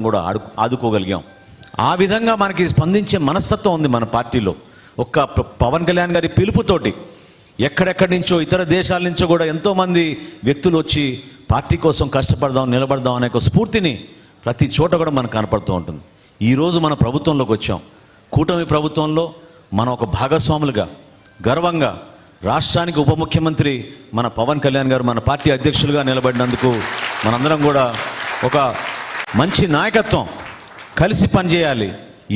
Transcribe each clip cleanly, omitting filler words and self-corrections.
కూడా ఆదుకోగలిగాం. ఆ విధంగా మనకి స్పందించే మనస్తత్వం ఉంది మన పార్టీలో. ఒక్క పవన్ కళ్యాణ్ గారి పిలుపుతోటి ఎక్కడెక్కడి నుంచో ఇతర దేశాల నుంచో కూడా ఎంతోమంది వ్యక్తులు వచ్చి పార్టీ కోసం కష్టపడదాం, నిలబడదాం అనే ఒక స్ఫూర్తిని ప్రతి చోట కూడా మనకు కనపడుతూ ఉంటుంది. ఈరోజు మన ప్రభుత్వంలోకి వచ్చాం. కూటమి ప్రభుత్వంలో మనం ఒక భాగస్వాములుగా గర్వంగా రాష్ట్రానికి ఉప ముఖ్యమంత్రి మన పవన్ కళ్యాణ్ గారు మన పార్టీ అధ్యక్షులుగా నిలబడినందుకు మనందరం కూడా ఒక మంచి నాయకత్వం, కలిసి పనిచేయాలి.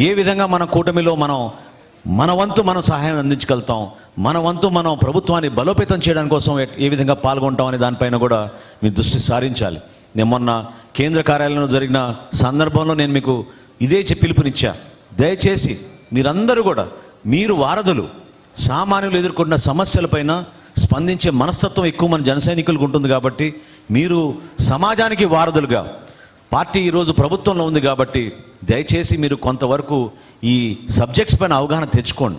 ఏ విధంగా మన కూటమిలో మన వంతు మనం సహాయం అందించగలుగుతాం, మన వంతు మనం ప్రభుత్వాన్ని బలోపేతం చేయడానికి కోసం ఏ విధంగా పాల్గొంటాం అనే దానిపైన కూడా మీ దృష్టి సారించాలి. నేను మొన్న కేంద్ర కార్యాలయంలో జరిగిన సందర్భంలో నేను మీకు ఇదే పిలుపునిచ్చా. దయచేసి మీరందరూ కూడా మీరు వారధులు, సామాన్యులు ఎదుర్కొన్న సమస్యలపైన స్పందించే మనస్తత్వం ఎక్కువ మన జన సైనికులకు ఉంటుంది. కాబట్టి మీరు సమాజానికి వారధులుగా, పార్టీ ఈరోజు ప్రభుత్వంలో ఉంది కాబట్టి దయచేసి మీరు కొంతవరకు ఈ సబ్జెక్ట్స్ పైన అవగాహన తెచ్చుకోండి.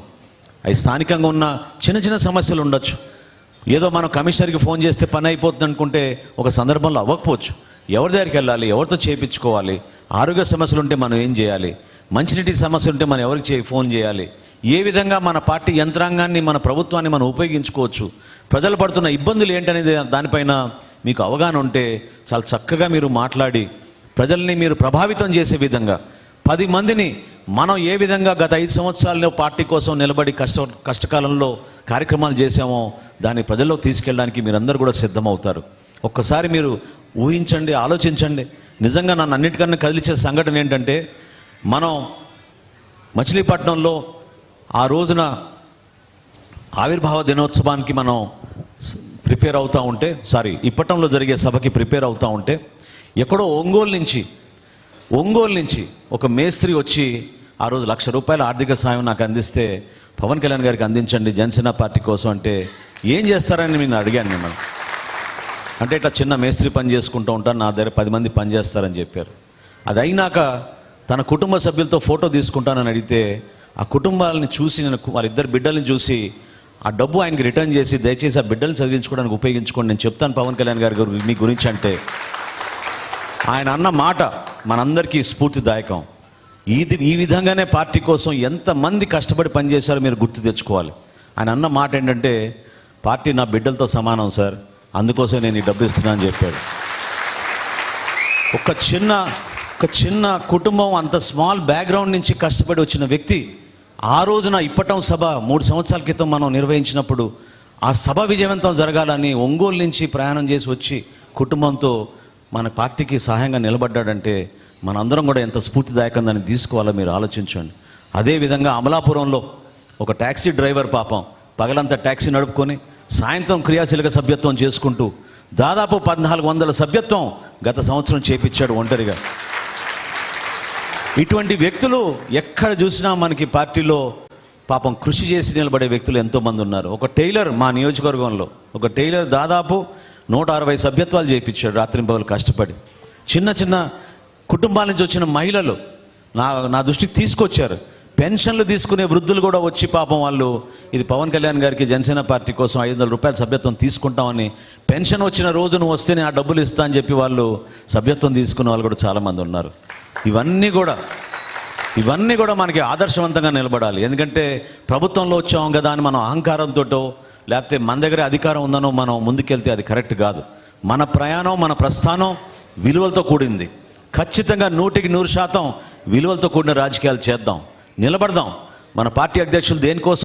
అవి స్థానికంగా ఉన్న చిన్న చిన్న సమస్యలు ఉండొచ్చు. ఏదో మనం కమిషనర్కి ఫోన్ చేస్తే పని అయిపోతుంది అనుకుంటే ఒక సందర్భంలో అవ్వకపోవచ్చు. ఎవరి దగ్గరికి వెళ్ళాలి, ఎవరితో చేయించుకోవాలి, ఆరోగ్య సమస్యలు ఉంటే మనం ఏం చేయాలి, మంచినీటి సమస్య ఉంటే మనం ఎవరికి ఫోన్ చేయాలి, ఏ విధంగా మన పార్టీ యంత్రాంగాన్ని మన ప్రభుత్వాన్ని మనం ఉపయోగించుకోవచ్చు, ప్రజలు పడుతున్న ఇబ్బందులు ఏంటనేది దానిపైన మీకు అవగాహన ఉంటే చాలా చక్కగా మీరు మాట్లాడి ప్రజల్ని మీరు ప్రభావితం చేసే విధంగా 10 మందిని మనం ఏ విధంగా గత 5 సంవత్సరాల్లో పార్టీ కోసం నిలబడి కష్టకాలంలో కార్యక్రమాలు చేశామో దాన్ని ప్రజల్లోకి తీసుకెళ్ళడానికి మీరందరూ కూడా సిద్ధమవుతారు. ఒక్కసారి మీరు ఊహించండి, ఆలోచించండి. నిజంగా నన్ను అన్నిటికన్నా కదిలించే సంఘటన ఏంటంటే, మనం మచిలీపట్నంలో ఆ రోజున ఆవిర్భావ దినోత్సవానికి మనం ప్రిపేర్ అవుతూ ఉంటే, ఇప్పటంలో జరిగే సభకి ప్రిపేర్ అవుతూ ఉంటే, ఎక్కడో ఒంగోలు నుంచి ఒక మేస్త్రి వచ్చి ఆ రోజు ₹1,00,000 ఆర్థిక సాయం నాకు అందిస్తే పవన్ కళ్యాణ్ గారికి అందించండి జనసేన పార్టీ కోసం అంటే ఏం చేస్తారని నేను అడిగాను మిమ్మల్ని. అంటే ఇట్లా చిన్న మేస్త్రి పని చేసుకుంటూ ఉంటాను, నా దగ్గర 10 మంది పని చేస్తారని చెప్పారు. అది అయినాక తన కుటుంబ సభ్యులతో ఫోటో తీసుకుంటానని అడిగితే ఆ కుటుంబాలని చూసి, నేను వాళ్ళిద్దరు బిడ్డల్ని చూసి ఆ డబ్బు ఆయనకి రిటర్న్ చేసి దయచేసి ఆ బిడ్డల్ని చదివించుకోవడానికి ఉపయోగించుకోండి, నేను చెప్తాను పవన్ కళ్యాణ్ గారి మీ గురించి అంటే ఆయన అన్న మాట మనందరికీ స్ఫూర్తిదాయకం. ఈ విధంగానే పార్టీ కోసం ఎంతమంది కష్టపడి పనిచేశారో మీరు గుర్తు తెచ్చుకోవాలి. ఆయన అన్న మాట ఏంటంటే, పార్టీ నా బిడ్డలతో సమానం సార్, అందుకోసం నేను ఈ డబ్బు ఇస్తున్నాను అని చెప్పాడు. ఒక చిన్న కుటుంబం, అంత స్మాల్ బ్యాక్గ్రౌండ్ నుంచి కష్టపడి వచ్చిన వ్యక్తి ఆ రోజున ఇప్పటం సభ 3 సంవత్సరాల క్రితం మనం నిర్వహించినప్పుడు ఆ సభ విజయవంతం జరగాలని ఒంగోలు నుంచి ప్రయాణం చేసి వచ్చి కుటుంబంతో మన పార్టీకి సహాయంగా నిలబడ్డాడంటే మనందరం కూడా ఎంత స్ఫూర్తిదాయకంగా దాన్ని తీసుకోవాలో మీరు ఆలోచించండి. అదేవిధంగా అమలాపురంలో ఒక ట్యాక్సీ డ్రైవర్ పాపం పగలంతా ట్యాక్సీ నడుపుకొని సాయంత్రం క్రియాశీలక సభ్యత్వం చేసుకుంటూ దాదాపు 1400 సభ్యత్వం గత సంవత్సరం చేపించాడు ఒంటరిగా. ఇటువంటి వ్యక్తులు ఎక్కడ చూసినా మనకి పార్టీలో పాపం కృషి చేసి నిలబడే వ్యక్తులు ఎంతోమంది ఉన్నారు. ఒక టైలర్ మా నియోజకవర్గంలో ఒక టైలర్ దాదాపు 160 సభ్యత్వాలు చేయించాడు రాత్రింపగలు కష్టపడి. చిన్న కుటుంబాల నుంచి వచ్చిన మహిళలు నా దృష్టికి తీసుకొచ్చారు. పెన్షన్లు తీసుకునే వృద్ధులు కూడా వచ్చి పాపం వాళ్ళు ఇది పవన్ కళ్యాణ్ గారికి జనసేన పార్టీ కోసం ₹500 సభ్యత్వం తీసుకుంటామని, పెన్షన్ వచ్చిన రోజు నువ్వు వస్తేనే ఆ డబ్బులు ఇస్తా అని చెప్పి వాళ్ళు సభ్యత్వం తీసుకునే వాళ్ళు కూడా చాలామంది ఉన్నారు. ఇవన్నీ కూడా మనకి ఆదర్శవంతంగా నిలబడాలి. ఎందుకంటే ప్రభుత్వంలో వచ్చాం కదా అని మనం అహంకారంతోటో లేకపోతే మన దగ్గర అధికారం ఉందనో మనం ముందుకెళ్తే అది కరెక్ట్ కాదు. మన ప్రయాణం, మన ప్రస్థానం విలువలతో కూడింది. ఖచ్చితంగా 100% విలువలతో కూడిన రాజకీయాలు చేద్దాం, నిలబడదాం. మన పార్టీ అధ్యక్షులు దేనికోసం